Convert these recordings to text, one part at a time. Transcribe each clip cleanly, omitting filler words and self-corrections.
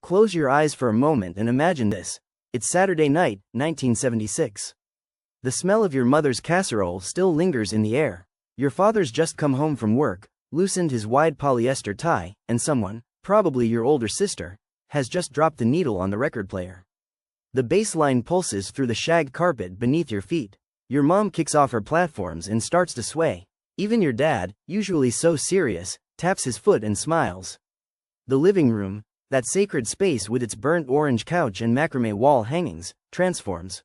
Close your eyes for a moment and imagine this. It's Saturday night, 1976. The smell of your mother's casserole still lingers in the air. Your father's just come home from work, loosened his wide polyester tie, and someone, probably your older sister, has just dropped the needle on the record player. The bass line pulses through the shag carpet beneath your feet. Your mom kicks off her platforms and starts to sway. Even your dad, usually so serious, taps his foot and smiles. The living room, that sacred space with its burnt orange couch and macrame wall hangings, transforms.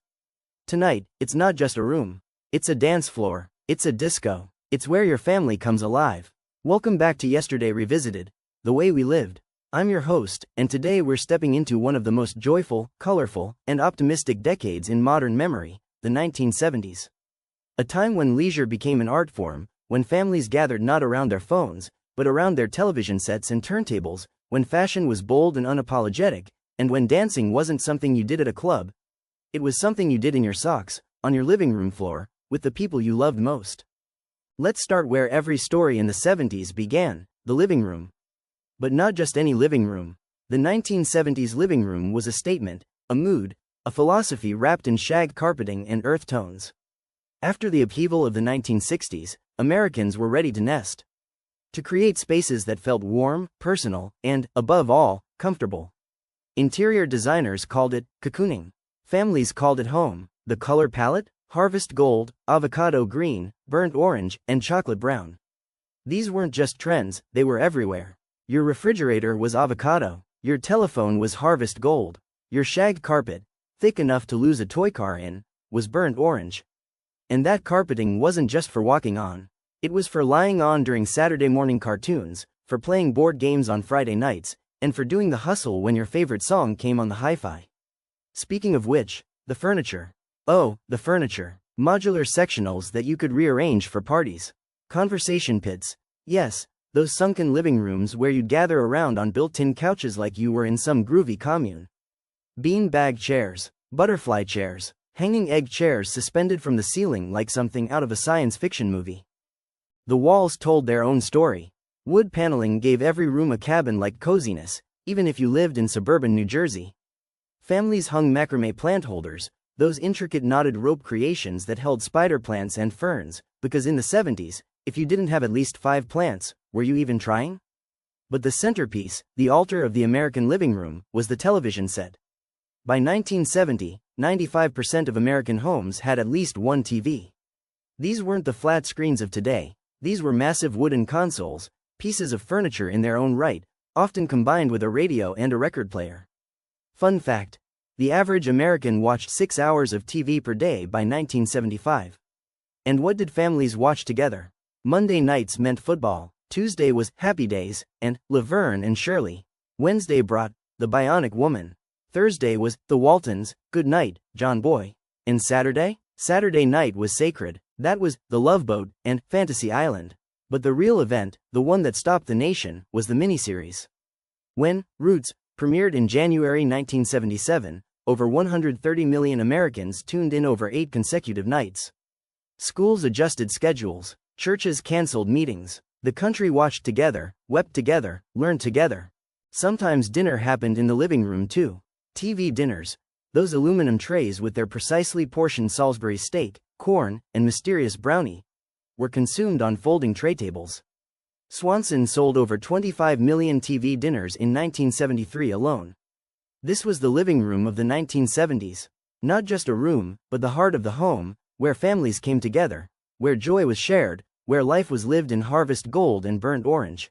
Tonight, it's not just a room. It's a dance floor. It's a disco. It's where your family comes alive. Welcome back to Yesterday Revisited, The Way We Lived. I'm your host, and today we're stepping into one of the most joyful, colorful, and optimistic decades in modern memory, the 1970s. A time when leisure became an art form, when families gathered not around their phones, but around their television sets and turntables, when fashion was bold and unapologetic, and when dancing wasn't something you did at a club. It was something you did in your socks, on your living room floor, with the people you loved most. Let's start where every story in the 70s began, the living room. But not just any living room. The 1970s living room was a statement, a mood, a philosophy wrapped in shag carpeting and earth tones. After the upheaval of the 1960s, Americans were ready to nest. To create spaces that felt warm, personal, and, above all, comfortable. Interior designers called it cocooning. Families called it home. The color palette? Harvest gold, avocado green, burnt orange, and chocolate brown. These weren't just trends, they were everywhere. Your refrigerator was avocado. Your telephone was harvest gold. Your shag carpet, thick enough to lose a toy car in, was burnt orange. And that carpeting wasn't just for walking on. It was for lying on during Saturday morning cartoons, for playing board games on Friday nights, and for doing the hustle when your favorite song came on the hi-fi. Speaking of which, the furniture. Oh, the furniture. Modular sectionals that you could rearrange for parties. Conversation pits. Yes, those sunken living rooms where you'd gather around on built-in couches like you were in some groovy commune. Bean-bag chairs. Butterfly chairs. Hanging egg chairs suspended from the ceiling like something out of a science fiction movie. The walls told their own story. Wood paneling gave every room a cabin-like coziness, even if you lived in suburban New Jersey. Families hung macrame plant holders, those intricate knotted rope creations that held spider plants and ferns, because in the 70s, if you didn't have at least 5 plants, were you even trying? But the centerpiece, the altar of the American living room, was the television set. By 1970, 95% of American homes had at least one TV. These weren't the flat screens of today. These were massive wooden consoles, pieces of furniture in their own right, often combined with a radio and a record player. Fun fact: the average American watched 6 hours of TV per day by 1975. And what did families watch together? Monday nights meant football, Tuesday was Happy Days, and Laverne and Shirley. Wednesday brought The Bionic Woman. Thursday was The Waltons, Good Night, John Boy. And Saturday? Saturday night was sacred. That was The Love Boat and Fantasy Island. But the real event, the one that stopped the nation, was the miniseries. When Roots premiered in January 1977, over 130 million Americans tuned in over 8 consecutive nights. Schools adjusted schedules. Churches canceled meetings. The country watched together, wept together, learned together. Sometimes dinner happened in the living room too. TV dinners. Those aluminum trays with their precisely portioned Salisbury steak, corn, and mysterious brownie, were consumed on folding tray tables. Swanson sold over 25 million TV dinners in 1973 alone. This was the living room of the 1970s. Not just a room, but the heart of the home, where families came together, where joy was shared, where life was lived in harvest gold and burnt orange.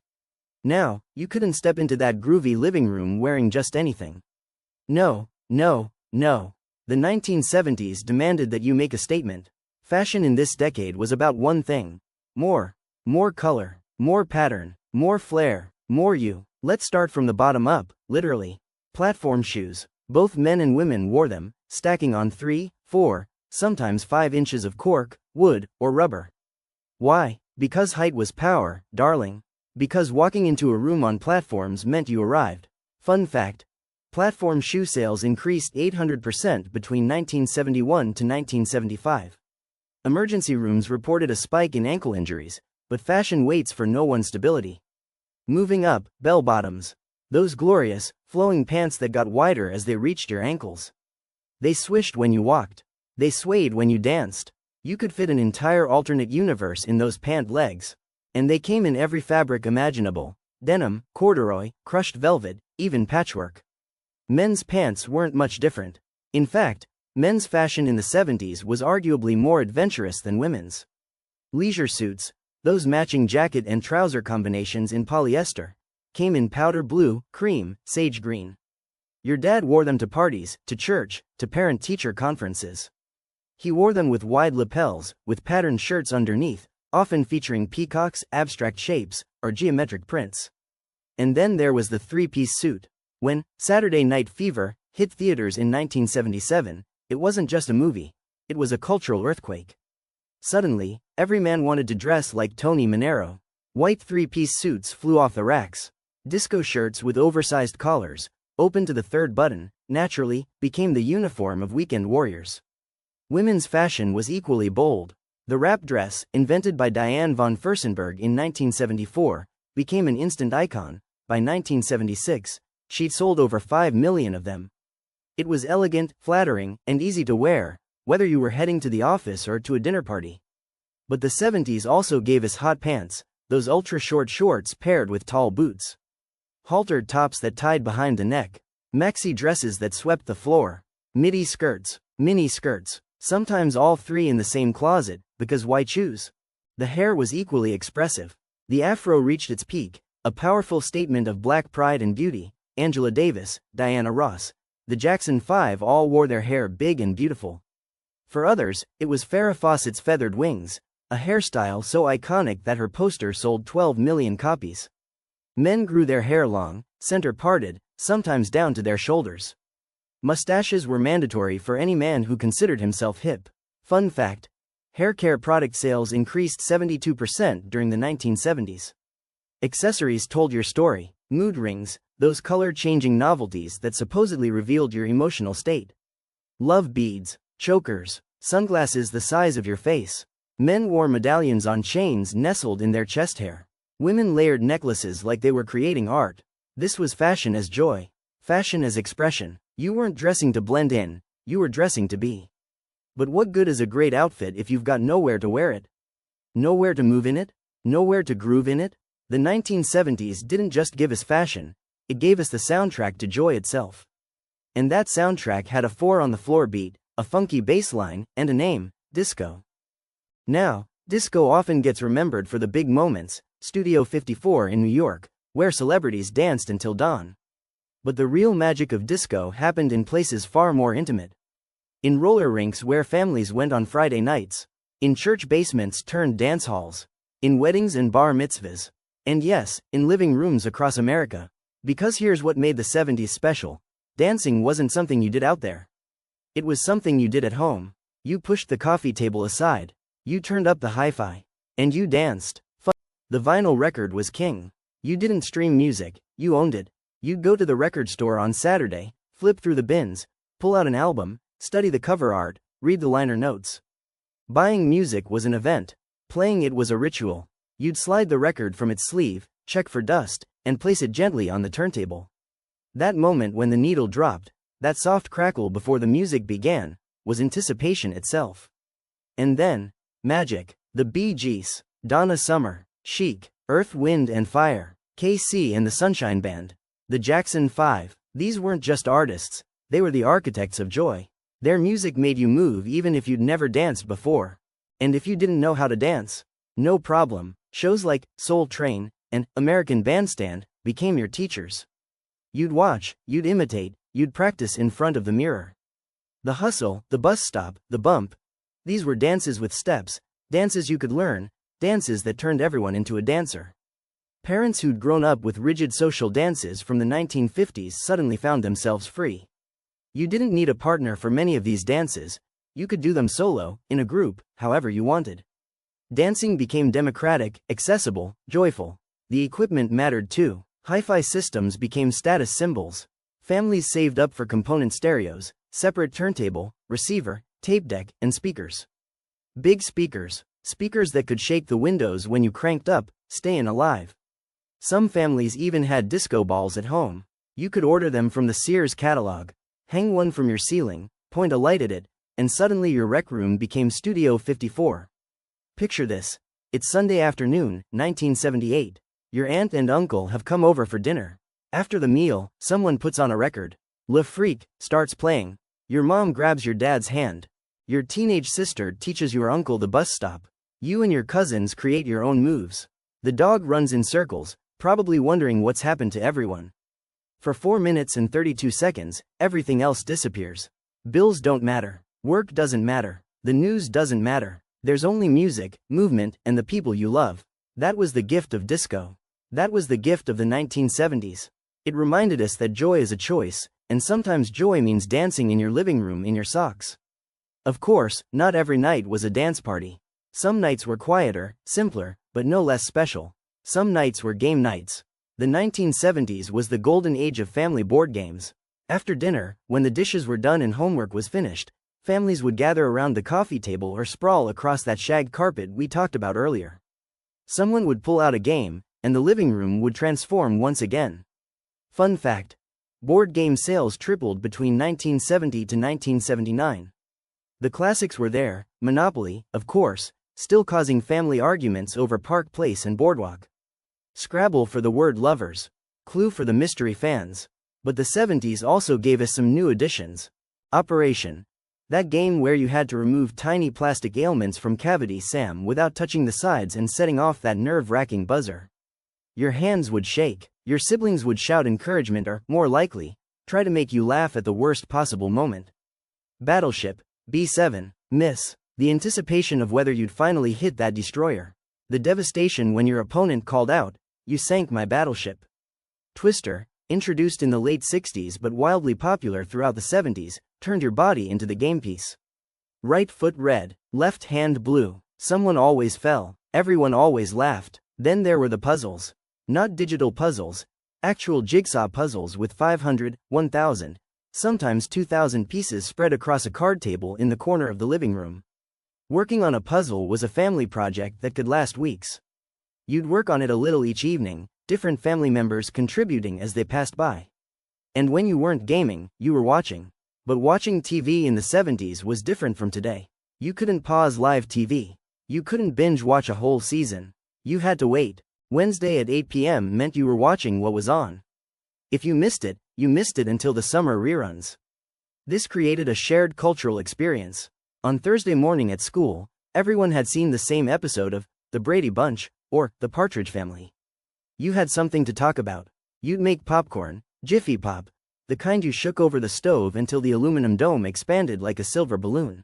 Now, you couldn't step into that groovy living room wearing just anything. No, no, no. The 1970s demanded that you make a statement. Fashion in this decade was about one thing. More color, more pattern, more flair, more you. Let's start from the bottom up, literally. Platform shoes. Both men and women wore them, stacking on 3, 4, sometimes 5 inches of cork, wood, or rubber. Why? Because height was power, darling. Because walking into a room on platforms meant you arrived. Fun fact: platform shoe sales increased 800% between 1971 to 1975. Emergency rooms reported a spike in ankle injuries, but fashion waits for no one's stability. Moving up, bell bottoms. Those glorious, flowing pants that got wider as they reached your ankles. They swished when you walked. They swayed when you danced. You could fit an entire alternate universe in those pant legs. And they came in every fabric imaginable: denim, corduroy, crushed velvet, even patchwork. Men's pants weren't much different. In fact, men's fashion in the 70s was arguably more adventurous than women's. Leisure suits, those matching jacket and trouser combinations in polyester, came in powder blue, cream, sage green. Your dad wore them to parties, to church, to parent-teacher conferences. He wore them with wide lapels, with patterned shirts underneath, often featuring peacocks, abstract shapes, or geometric prints. And then there was the three-piece suit. When Saturday Night Fever hit theaters in 1977, it wasn't just a movie, it was a cultural earthquake. Suddenly, every man wanted to dress like Tony Manero. White three-piece suits flew off the racks. Disco shirts with oversized collars, open to the third button, naturally, became the uniform of weekend warriors. Women's fashion was equally bold. The wrap dress, invented by Diane von Furstenberg in 1974, became an instant icon. By 1976, she'd sold over 5 million of them. It was elegant, flattering, and easy to wear, whether you were heading to the office or to a dinner party. But the 70s also gave us hot pants, those ultra-short shorts paired with tall boots. Haltered tops that tied behind the neck. Maxi dresses that swept the floor. Midi skirts, mini skirts, sometimes all three in the same closet, because why choose? The hair was equally expressive. The afro reached its peak, a powerful statement of black pride and beauty. Angela Davis, Diana Ross, the Jackson 5 all wore their hair big and beautiful. For others, it was Farrah Fawcett's feathered wings, a hairstyle so iconic that her poster sold 12 million copies. Men grew their hair long, center parted, sometimes down to their shoulders. Mustaches were mandatory for any man who considered himself hip. Fun fact: hair care product sales increased 72% during the 1970s. Accessories told your story. Mood rings, those color-changing novelties that supposedly revealed your emotional state. Love beads, chokers, sunglasses the size of your face. Men wore medallions on chains nestled in their chest hair. Women layered necklaces like they were creating art. This was fashion as joy. Fashion as expression. You weren't dressing to blend in, you were dressing to be. But what good is a great outfit if you've got nowhere to wear it? Nowhere to move in it? Nowhere to groove in it? The 1970s didn't just give us fashion, it gave us the soundtrack to joy itself. And that soundtrack had a 4-on-the-floor beat, a funky bass line, and a name: disco. Now, disco often gets remembered for the big moments: Studio 54 in New York, where celebrities danced until dawn. But the real magic of disco happened in places far more intimate. In roller rinks where families went on Friday nights. In church basements turned dance halls. In weddings and bar mitzvahs. And yes, in living rooms across America. Because here's what made the 70s special: dancing wasn't something you did out there. It was something you did at home. You pushed the coffee table aside. You turned up the hi-fi. And you danced. The vinyl record was king. You didn't stream music, you owned it. You'd go to the record store on Saturday, flip through the bins, pull out an album, study the cover art, read the liner notes. Buying music was an event. Playing it was a ritual. You'd slide the record from its sleeve, check for dust, and place it gently on the turntable. That moment when the needle dropped, that soft crackle before the music began, was anticipation itself. And then, magic. The Bee Gees, Donna Summer, Chic, Earth, Wind and Fire, KC and the Sunshine Band, the Jackson 5, these weren't just artists, they were the architects of joy. Their music made you move even if you'd never danced before. And if you didn't know how to dance, no problem. Shows like Soul Train and American Bandstand became your teachers. You'd watch, you'd imitate, you'd practice in front of the mirror. The hustle, the bus stop, the bump, these were dances with steps, dances you could learn, dances that turned everyone into a dancer. Parents who'd grown up with rigid social dances from the 1950s suddenly found themselves free. You didn't need a partner for many of these dances, you could do them solo, in a group, however you wanted. Dancing became democratic, accessible, joyful. The equipment mattered too. Hi-fi systems became status symbols. Families saved up for component stereos, separate turntable, receiver, tape deck, and speakers. Big speakers. Speakers that could shake the windows when you cranked up, staying alive. Some families even had disco balls at home. You could order them from the Sears catalog, hang one from your ceiling, point a light at it, and suddenly your rec room became Studio 54. Picture this. It's Sunday afternoon, 1978. Your aunt and uncle have come over for dinner. After the meal, someone puts on a record. Le Freak starts playing. Your mom grabs your dad's hand. Your teenage sister teaches your uncle the bus stop. You and your cousins create your own moves. The dog runs in circles, probably wondering what's happened to everyone. For 4 minutes and 32 seconds, everything else disappears. Bills don't matter. Work doesn't matter. The news doesn't matter. There's only music, movement, and the people you love. That was the gift of disco. That was the gift of the 1970s. It reminded us that joy is a choice, and sometimes joy means dancing in your living room in your socks. Of course, not every night was a dance party. Some nights were quieter, simpler, but no less special. Some nights were game nights. The 1970s was the golden age of family board games. After dinner, when the dishes were done and homework was finished, families would gather around the coffee table or sprawl across that shag carpet we talked about earlier. Someone would pull out a game, and the living room would transform once again. Fun fact: board game sales tripled between 1970 to 1979. The classics were there, Monopoly, of course, still causing family arguments over Park Place and Boardwalk. Scrabble for the word lovers. Clue for the mystery fans. But the 70s also gave us some new additions. Operation. That game where you had to remove tiny plastic ailments from Cavity Sam without touching the sides and setting off that nerve-wracking buzzer. Your hands would shake. Your siblings would shout encouragement or, more likely, try to make you laugh at the worst possible moment. Battleship. B7. Miss. The anticipation of whether you'd finally hit that destroyer. The devastation when your opponent called out, "You sank my battleship." Twister, introduced in the late 60s but wildly popular throughout the 70s, turned your body into the game piece. Right foot red, left hand blue. Someone always fell. Everyone always laughed. Then there were the puzzles. Not digital puzzles, actual jigsaw puzzles with 500, 1,000, sometimes 2,000 pieces spread across a card table in the corner of the living room. Working on a puzzle was a family project that could last weeks. You'd work on it a little each evening, different family members contributing as they passed by. And when you weren't gaming, you were watching. But watching TV in the 70s was different from today. You couldn't pause live TV. You couldn't binge watch a whole season. You had to wait. Wednesday at 8 p.m. meant you were watching what was on. If you missed it until the summer reruns. This created a shared cultural experience. On Thursday morning at school, everyone had seen the same episode of The Brady Bunch, or The Partridge Family. You had something to talk about. You'd make popcorn, Jiffy Pop, the kind you shook over the stove until the aluminum dome expanded like a silver balloon.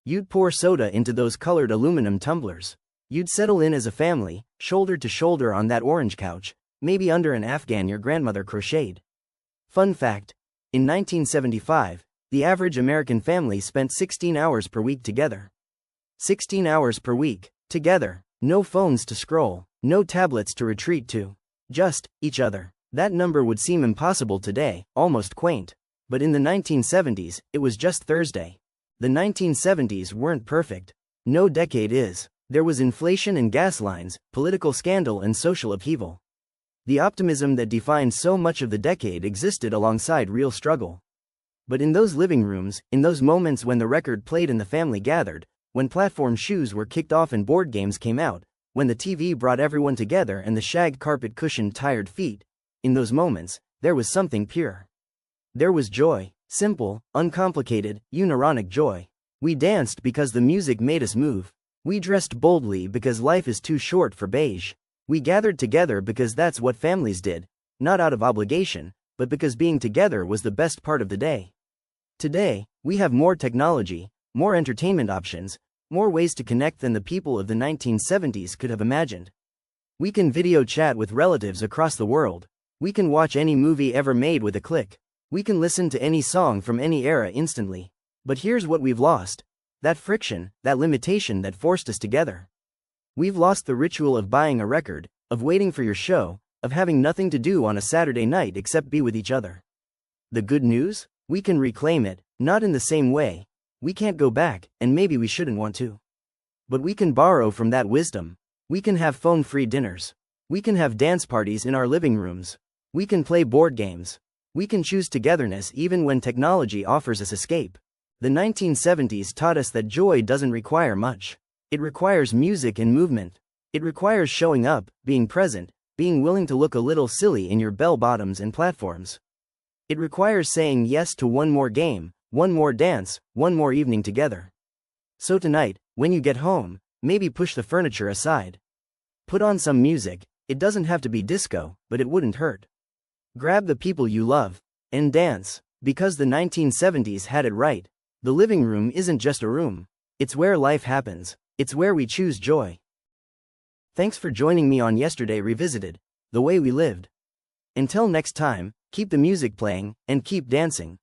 You'd pour soda into those colored aluminum tumblers. You'd settle in as a family, shoulder to shoulder on that orange couch, maybe under an Afghan your grandmother crocheted. Fun fact: in 1975, the average American family spent 16 hours per week together. 16 hours per week, together. No phones to scroll, no tablets to retreat to. Just each other. That number would seem impossible today, almost quaint. But in the 1970s, it was just Thursday. The 1970s weren't perfect. No decade is. There was inflation and gas lines, political scandal and social upheaval. The optimism that defined so much of the decade existed alongside real struggle. But in those living rooms, in those moments when the record played and the family gathered, when platform shoes were kicked off and board games came out, when the TV brought everyone together and the shag carpet cushioned tired feet, in those moments, there was something pure. There was joy, simple, uncomplicated, unironic joy. We danced because the music made us move. We dressed boldly because life is too short for beige. We gathered together because that's what families did, not out of obligation, but because being together was the best part of the day. Today, we have more technology, more entertainment options, more ways to connect than the people of the 1970s could have imagined. We can video chat with relatives across the world. We can watch any movie ever made with a click. We can listen to any song from any era instantly. But here's what we've lost: that friction, that limitation that forced us together. We've lost the ritual of buying a record, of waiting for your show, of having nothing to do on a Saturday night except be with each other. The good news? We can reclaim it, not in the same way. We can't go back, and maybe we shouldn't want to. But we can borrow from that wisdom. We can have phone-free dinners. We can have dance parties in our living rooms. We can play board games. We can choose togetherness even when technology offers us escape. The 1970s taught us that joy doesn't require much. It requires music and movement. It requires showing up, being present, being willing to look a little silly in your bell-bottoms and platforms. It requires saying yes to one more game, one more dance, one more evening together. So tonight, when you get home, maybe push the furniture aside. Put on some music. It doesn't have to be disco, but it wouldn't hurt. Grab the people you love and dance, because the 1970s had it right. The living room isn't just a room. It's where life happens. It's where we choose joy. Thanks for joining me on Yesterday Revisited, The Way We Lived. Until next time, keep the music playing and keep dancing.